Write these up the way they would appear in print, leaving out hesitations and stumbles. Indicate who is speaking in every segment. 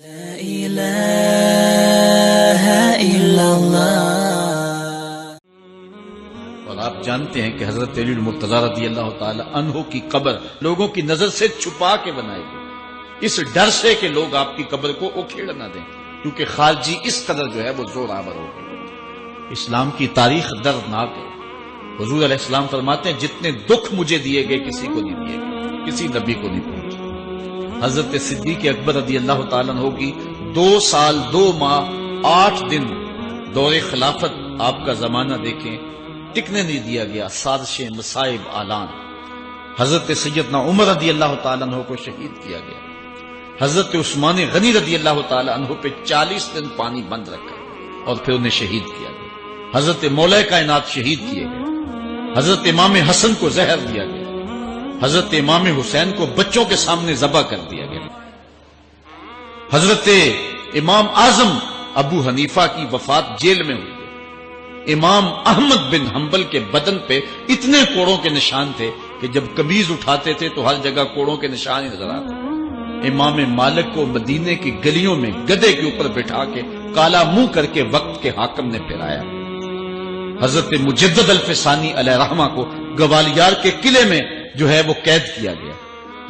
Speaker 1: لا الہ الا اللہ۔
Speaker 2: اور آپ جانتے ہیں کہ حضرت علی المرتضی رضی اللہ تعالی عنہ کی قبر لوگوں کی نظر سے چھپا کے بنائی گئی، اس ڈر سے کہ لوگ آپ کی قبر کو اکھیڑ نہ دیں، کیونکہ خارجی اس قدر جو ہے وہ زور آور ہو گئے۔ اسلام کی تاریخ دردناک ہے۔ حضور علیہ السلام فرماتے ہیں جتنے دکھ مجھے دیے گئے کسی کو نہیں دیے گئے، کسی نبی کو نہیں پہنچے۔ حضرت صدیق اکبر رضی اللہ تعالیٰ عنہ کی 2 سال 2 ماہ 8 دن دور خلافت، آپ کا زمانہ دیکھیں، ٹکنے نہیں دیا گیا، سازشیں، مصائب، اعلان۔ حضرت سیدنا عمر رضی اللہ تعالیٰ عنہ کو شہید کیا گیا۔ حضرت عثمان غنی رضی اللہ تعالیٰ عنہ پہ 40 دن پانی بند رکھا اور پھر انہیں شہید کیا گیا۔ حضرت مولا کائنات شہید کیے گئے۔ حضرت امام حسن کو زہر دیا گیا۔ حضرت امام حسین کو بچوں کے سامنے ذبح کر دیا گیا۔ حضرت امام اعظم ابو حنیفہ کی وفات جیل میں ہوئی۔ امام احمد بن حنبل کے بدن پہ اتنے کوڑوں کے نشان تھے کہ جب قمیض اٹھاتے تھے تو ہر جگہ کوڑوں کے نشان ہی نظر آتے۔ امام مالک کو مدینے کی گلیوں میں گدھے کے اوپر بٹھا کے کالا منہ کر کے وقت کے حاکم نے پھرایا۔ حضرت مجدد الفسانی علیہ رحمہ کو گوالیار کے قلعے میں جو ہے وہ قید کیا گیا۔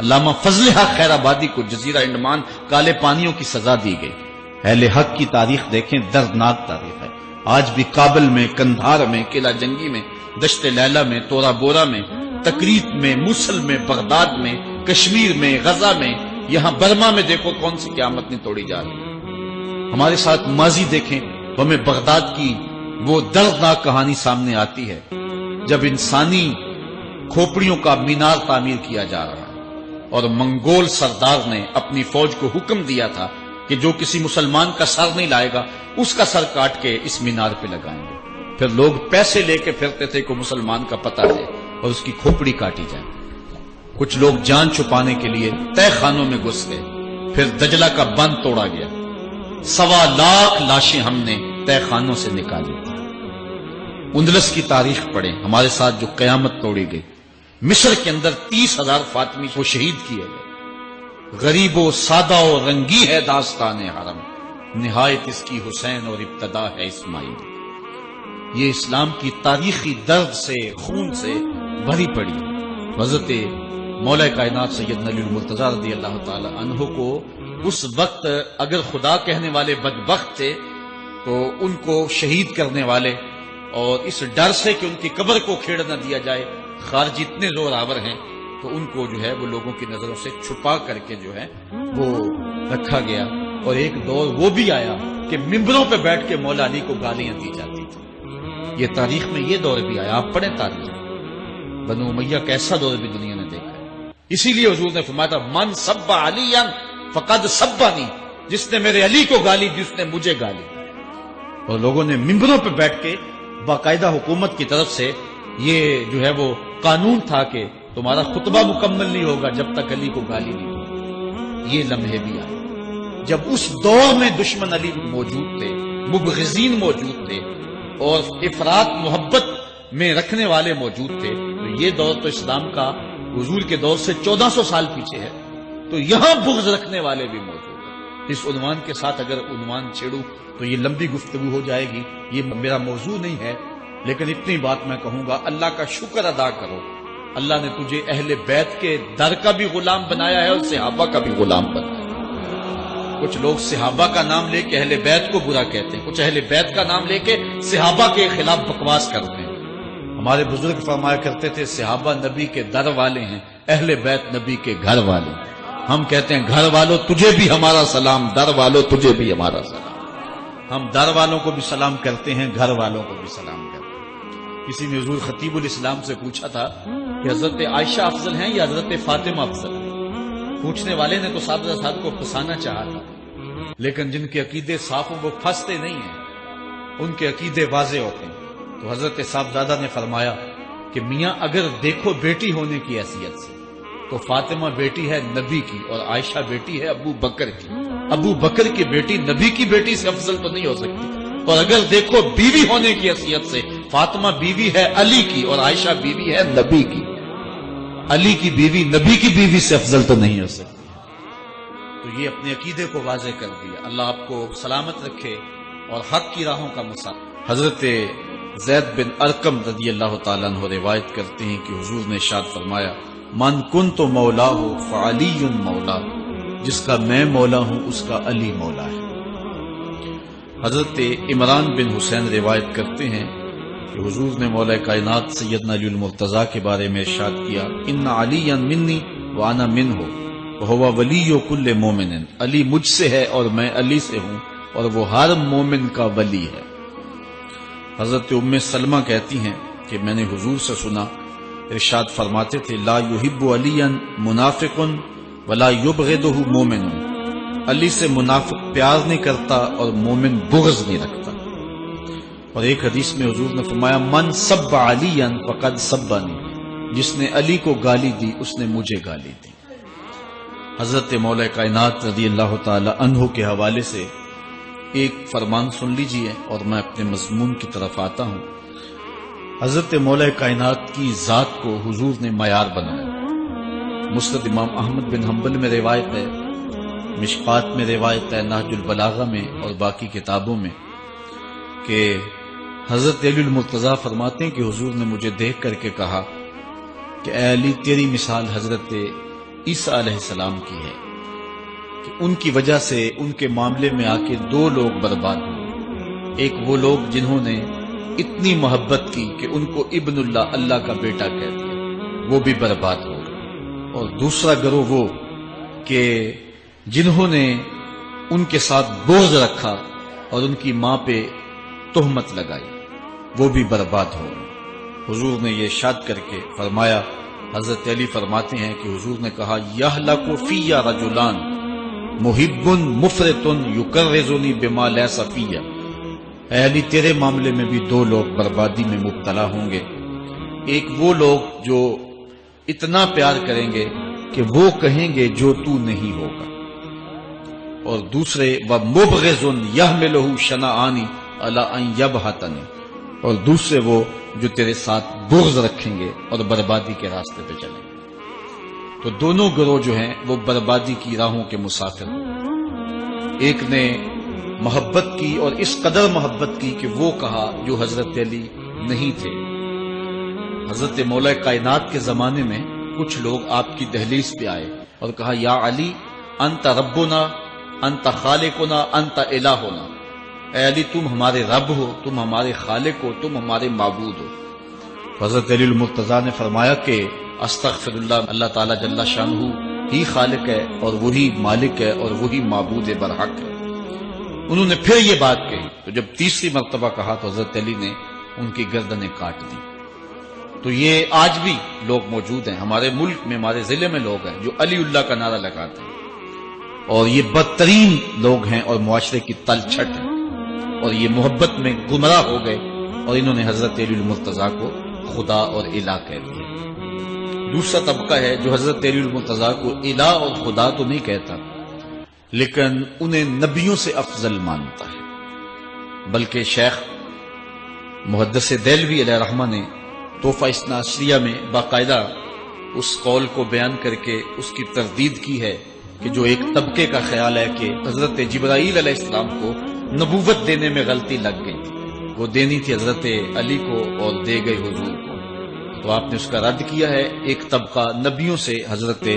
Speaker 2: علامہ فضل حق خیر آبادی کو جزیرہ انڈمان کالے پانیوں کی سزا دی گئی۔ اہل حق کی تاریخ دیکھیں، دردناک تاریخ ہے۔ آج بھی کابل میں، کندھار میں، قلعہ جنگی میں، دشت لیلہ میں، تورا بورا میں، تکریت میں، موصل میں، بغداد میں، کشمیر میں، غزہ میں، یہاں برما میں دیکھو کون سی قیامت نہیں توڑی جا رہی ہے۔ ہمارے ساتھ ماضی دیکھیں تو ہمیں بغداد کی وہ دردناک کہانی سامنے آتی ہے جب انسانی کھوپڑیوں کا مینار تعمیر کیا جا رہا ہے اور منگول سردار نے اپنی فوج کو حکم دیا تھا کہ جو کسی مسلمان کا سر نہیں لائے گا اس کا سر کاٹ کے اس مینار پہ لگائیں گے۔ پھر لوگ پیسے لے کے پھرتے تھے کہ مسلمان کا پتہ دے اور اس کی کھوپڑی کاٹی جائے۔ کچھ لوگ جان چھپانے کے لیے تہ خانوں میں گھس گئے۔ پھر دجلہ کا بند توڑا گیا، 1.25 لاکھ لاشیں ہم نے تہ خانوں سے نکالی۔ اندلس کی تاریخ پڑھیں، ہمارے ساتھ جو قیامت توڑی گئی۔ مصر کے اندر 30,000 فاطمی کو شہید کیے گئے۔ غریب و سادہ و رنگی ہے داستان حرم، نہایت اس کی حسین اور ابتدا ہے اسماعیل۔ یہ اسلام کی تاریخی درد سے، خون سے بھری پڑی۔ حضرت مولا کائنات سیدنا علی المرتضی رضی اللہ تعالی عنہ کو اس وقت اگر خدا کہنے والے بدبخت تھے تو ان کو شہید کرنے والے اور اس ڈر سے کہ ان کی قبر کو کھیڑ نہ دیا جائے خارجی اتنے زور آور ہیں تو ان کو جو ہے وہ لوگوں کی نظروں سے چھپا کر کے جو ہے وہ رکھا گیا۔ اور ایک دور وہ بھی آیا کہ ممبروں پہ بیٹھ کے مولا علی کو گالیاں دی جاتی تھی۔ یہ تاریخ میں یہ دور بھی آیا، آپ پڑھیں تاریخ، بنو امیہ کیسا دور بھی دنیا نے دیکھا ہے۔ اسی لیے حضور نے فرمایا تھا من سب علیا فقد سبانی، جس نے میرے علی کو گالی دی اس نے مجھے گالی۔ اور لوگوں نے ممبروں پہ بیٹھ کے باقاعدہ حکومت کی طرف سے یہ جو ہے وہ قانون تھا کہ تمہارا خطبہ مکمل نہیں ہوگا جب تک علی کو گالی نہیں ہوگی۔ یہ لمحے بھی آئے جب اس دور میں دشمن علی موجود تھے، مبغضین موجود تھے اور افراط محبت میں رکھنے والے موجود تھے۔ تو یہ دور تو اسلام کا حضور کے دور سے 1400 سال پیچھے ہے، تو یہاں بغض رکھنے والے بھی موجود ہیں۔ اس عنوان کے ساتھ اگر عنوان چھیڑوں تو یہ لمبی گفتگو ہو جائے گی، یہ میرا موضوع نہیں ہے، لیکن اتنی بات میں کہوں گا، اللہ کا شکر ادا کرو، اللہ نے تجھے اہل بیت کے در کا بھی غلام بنایا ہے اور صحابہ کا بھی غلام بنایا ہے۔ کچھ لوگ صحابہ کا نام لے کے اہل بیت کو برا کہتے ہیں، کچھ اہل بیت کا نام لے کے صحابہ کے خلاف بکواس کرتے ہیں۔ ہمارے بزرگ فرمایا کرتے تھے صحابہ نبی کے در والے ہیں، اہل بیت نبی کے گھر والے۔ ہم کہتے ہیں گھر والوں تجھے بھی ہمارا سلام، در والوں تجھے بھی ہمارا سلام۔ ہم در والوں کو بھی سلام کرتے ہیں، گھر والوں کو بھی سلام کرتے ہیں۔ کسی نے حضور خطیب الاسلام سے پوچھا تھا کہ حضرت عائشہ افضل ہیں یا حضرت فاطمہ افضل ہیں؟ پوچھنے والے نے تو صاحب کو پھنسانا چاہا تھا، لیکن جن کے عقیدے صاف ہوں وہ پھنستے نہیں ہیں، ان کے عقیدے واضح ہوتے ہیں۔ تو حضرت صاحبزادہ نے فرمایا کہ میاں اگر دیکھو بیٹی ہونے کی حیثیت سے تو فاطمہ بیٹی ہے نبی کی اور عائشہ بیٹی ہے ابو بکر کی۔ ابو بکر کی بیٹی نبی کی بیٹی سے افضل تو نہیں ہو سکتی۔ اور اگر دیکھو بیوی ہونے کی حیثیت سے فاطمہ بیوی ہے علی کی اور عائشہ بیوی ہے نبی کی۔ علی کی بیوی نبی کی بیوی سے افضل تو نہیں ہو سکتی۔ تو یہ اپنے عقیدے کو واضح کر دیا۔ اللہ آپ کو سلامت رکھے اور حق کی راہوں کا مسافر۔ حضرت زید بن ارقم رضی اللہ تعالیٰ عنہ روایت کرتے ہیں کہ حضور نے ارشاد فرمایا، من کنت مولا فعلی مولا، جس کا میں مولا ہوں اس کا علی مولا ہے۔ حضرت عمران بن حسین روایت کرتے ہیں کہ حضور نے مولا کائنات سیدنا علی المرتضیٰ کے بارے میں ارشاد کیا، ان علی منی وانا منہ وہو ولی کل مومن، علی مجھ سے ہے اور میں علی سے ہوں اور وہ ہر مومن کا ولی ہے۔ حضرت ام سلمہ کہتی ہیں کہ میں نے حضور سے سنا، ارشاد فرماتے تھے، لا یحب علی منافق ولا یبغضہ مومن، علی سے منافق پیار نہیں کرتا اور مومن بغض نہیں رکھتا۔ اور ایک حدیث میں حضور نے فرمایا، من سب علی فقد سبنی، جس نے علی کو گالی دی اس نے مجھے گالی دی۔ حضرت مولا کائنات رضی اللہ تعالی عنہ کے حوالے سے ایک فرمان سن لیجئے اور میں اپنے مضمون کی طرف آتا ہوں۔ حضرت مولا کائنات کی ذات کو حضور نے معیار بنایا۔ مسند امام احمد بن حنبل میں روایت ہے، مشکات میں روایت ہے، نہج البلاغہ میں اور باقی کتابوں میں، کہ حضرت علی المرتضیٰ فرماتے ہیں کہ حضور نے مجھے دیکھ کر کے کہا کہ اے علی، تیری مثال حضرت عیسیٰ علیہ السلام کی ہے کہ ان کی وجہ سے ان کے معاملے میں آ کے دو لوگ برباد ہوئے۔ ایک وہ لوگ جنہوں نے اتنی محبت کی کہ ان کو ابن اللہ، اللہ کا بیٹا کہہ دیا، وہ بھی برباد ہو گئے، اور دوسرا گروہ وہ کہ جنہوں نے ان کے ساتھ بغض رکھا اور ان کی ماں پہ تہمت لگائی، وہ بھی برباد ہو گئے۔ حضور نے یہ ارشاد کر کے فرمایا، حضرت علی فرماتے ہیں کہ حضور نے کہا، یہلک فی رجلان محب مفرط یکرزنی بما لیس فی، اے علی تیرے معاملے میں بھی دو لوگ بربادی میں مبتلا ہوں گے۔ ایک وہ لوگ جو اتنا پیار کریں گے کہ وہ کہیں گے جو تو نہیں ہوگا، اور دوسرے ومبغض یحملہ شنآنی علی ان یبہتنی، اور دوسرے وہ جو تیرے ساتھ بغض رکھیں گے اور بربادی کے راستے پہ چلیں گے۔ تو دونوں گروہ جو ہیں وہ بربادی کی راہوں کے مسافر ہیں۔ ایک نے محبت کی اور اس قدر محبت کی کہ وہ کہا جو حضرت علی نہیں تھے۔ حضرت مولا کائنات کے زمانے میں کچھ لوگ آپ کی دہلیز پہ آئے اور کہا، یا علی انت ربنا انت خالقنا انت الہنا، اے علی تم ہمارے رب ہو، تم ہمارے خالق ہو، تم ہمارے معبود ہو۔ حضرت علی المرتضیٰ نے فرمایا کہ استغفر اللہ، اللہ تعالیٰ جل شانہ ہی خالق ہے اور وہی مالک ہے اور وہی معبود برحق ہے۔ انہوں نے پھر یہ بات کہی، تو جب تیسری مرتبہ کہا تو حضرت علی نے ان کی گردنیں کاٹ دی۔ تو یہ آج بھی لوگ موجود ہیں ہمارے ملک میں، ہمارے ضلع میں لوگ ہیں جو علی اللہ کا نعرہ لگاتے ہیں، اور یہ بدترین لوگ ہیں اور معاشرے کی تل چھٹ ہیں، اور یہ محبت میں گمراہ ہو گئے اور انہوں نے حضرت علی المرتضیٰ کو خدا اور الہ کہہ دیا۔ دوسرا طبقہ ہے جو حضرت علی المرتضیٰ کو الہ اور خدا تو نہیں کہتا، لیکن انہیں نبیوں سے افضل مانتا ہے۔ بلکہ شیخ محدث دہلوی علیہ رحمہ نے تحفہ اثنا عشریہ میں باقاعدہ اس قول کو بیان کر کے اس کی تردید کی ہے کہ جو ایک طبقے کا خیال ہے کہ حضرت جبرائیل علیہ السلام کو نبوت دینے میں غلطی لگ گئی تھی، وہ دینی تھی حضرت علی کو اور دے گئی حضور کو، تو آپ نے اس کا رد کیا ہے۔ ایک طبقہ نبیوں سے حضرت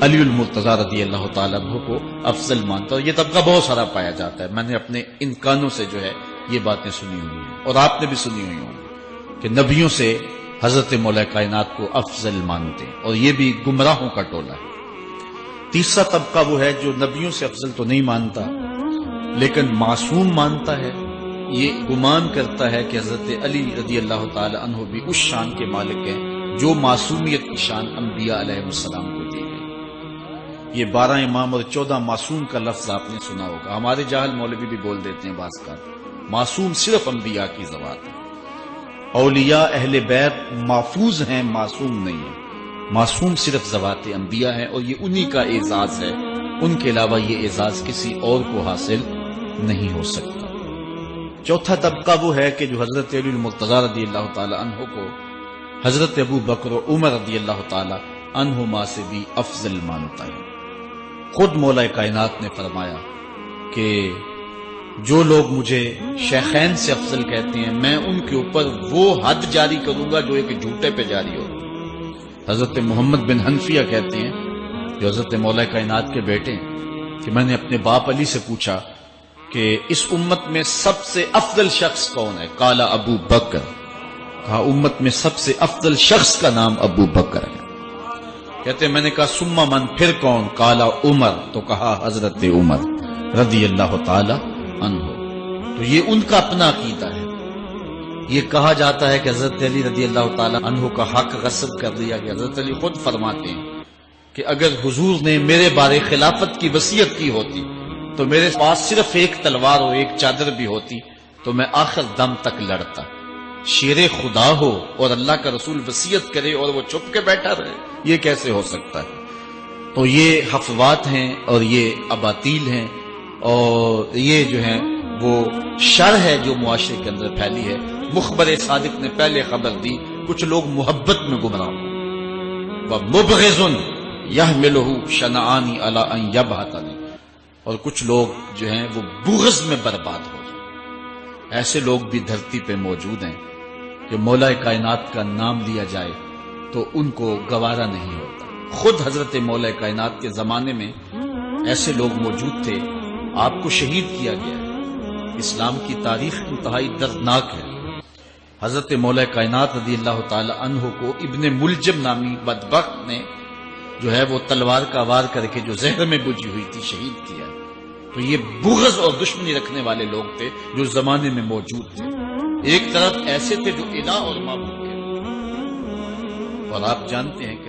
Speaker 2: علی المرتضیٰ رضی اللہ تعالیٰ عنہ کو افضل مانتا ہے، اور یہ طبقہ بہت سارا پایا جاتا ہے۔ میں نے اپنے ان کانوں سے جو ہے یہ باتیں سنی ہوئی ہیں، اور آپ نے بھی سنی ہوئی ہوں کہ نبیوں سے حضرت مولا کائنات کو افضل مانتے ہیں، اور یہ بھی گمراہوں کا ٹولہ ہے۔ تیسرا طبقہ وہ ہے جو نبیوں سے افضل تو نہیں مانتا لیکن معصوم مانتا ہے، یہ گمان کرتا ہے کہ حضرت علی رضی اللہ تعالی عنہ بھی اس شان کے مالک ہیں جو معصومیت کی شان انبیاء علیہ السلام کو دی گئی۔ یہ 12 امام اور 14 معصوم کا لفظ آپ نے سنا ہوگا، ہمارے جاہل مولوی بھی بول دیتے ہیں بعض کا، معصوم صرف انبیاء کی ذوات ہے۔ اولیاء اہل بیت محفوظ ہیں، معصوم نہیں ہیں، معصوم صرف ذوات انبیاء ہیں، اور یہ انہی کا اعزاز ہے، ان کے علاوہ یہ اعزاز کسی اور کو حاصل نہیں ہو سکتا۔ چوتھا طبقہ وہ ہے کہ جو حضرت علی المرتضیٰ رضی اللہ تعالی عنہ کو حضرت ابو بکر و عمر رضی اللہ تعالی عنہما سے بھی افضل مانتا ہے۔ خود مولا کائنات نے فرمایا کہ جو لوگ مجھے شیخین سے افضل کہتے ہیں میں ان کے اوپر وہ حد جاری کروں گا جو ایک جھوٹے پہ جاری ہو۔ حضرت محمد بن حنفیہ کہتے ہیں جو حضرت مولا کائنات کے بیٹے ہیں کہ میں نے اپنے باپ علی سے پوچھا کہ اس امت میں سب سے افضل شخص کون ہے؟ قال ابو بکر، کہا امت میں سب سے افضل شخص کا نام ابو بکر ہے۔ کہتے ہیں میں نے کہا ثم من، پھر کون؟ قال عمر، تو کہا حضرت عمر رضی اللہ تعالی عنہ۔ تو یہ ان کا اپنا عقیدہ ہے۔ یہ کہا جاتا ہے کہ حضرت علی رضی اللہ تعالی عنہ کا حق غصب کر دیا گیا۔ حضرت علی خود فرماتے ہیں کہ اگر حضور نے میرے بارے خلافت کی وصیت کی ہوتی تو میرے پاس صرف ایک تلوار اور ایک چادر بھی ہوتی تو میں آخر دم تک لڑتا۔ شیر خدا ہو اور اللہ کا رسول وصیت کرے اور وہ چھپ کے بیٹھا رہے، یہ کیسے ہو سکتا ہے؟ تو یہ حفوات ہیں اور یہ اباطیل ہیں اور یہ جو ہے وہ شر ہے جو معاشرے کے اندر پھیلی ہے۔ مخبر صادق نے پہلے خبر دی کچھ لوگ محبت میں گمراہ وَمُبْغِضٌ يَحْمِلُهُ شَنَعَانِ عَلَىٰ أَن يَبْهَتَنِ، اور کچھ لوگ جو ہیں وہ بغض میں برباد ہو جائیں۔ ایسے لوگ بھی دھرتی پہ موجود ہیں کہ مولا کائنات کا نام لیا جائے تو ان کو گوارا نہیں ہوتا۔ خود حضرت مولا کائنات کے زمانے میں ایسے لوگ موجود تھے، آپ کو شہید کیا گیا ہے۔ اسلام کی تاریخ انتہائی دردناک ہے۔ حضرت مولا کائنات رضی اللہ تعالی عنہ کو ابن ملجم نامی بدبخت نے جو ہے وہ تلوار کا وار کر کے جو زہر میں بجھی ہوئی تھی شہید کیا۔ تو یہ بغض اور دشمنی رکھنے والے لوگ تھے جو زمانے میں موجود تھے۔ ایک طرف ایسے تھے جو الہ اور معبود تھے، اور آپ جانتے ہیں کہ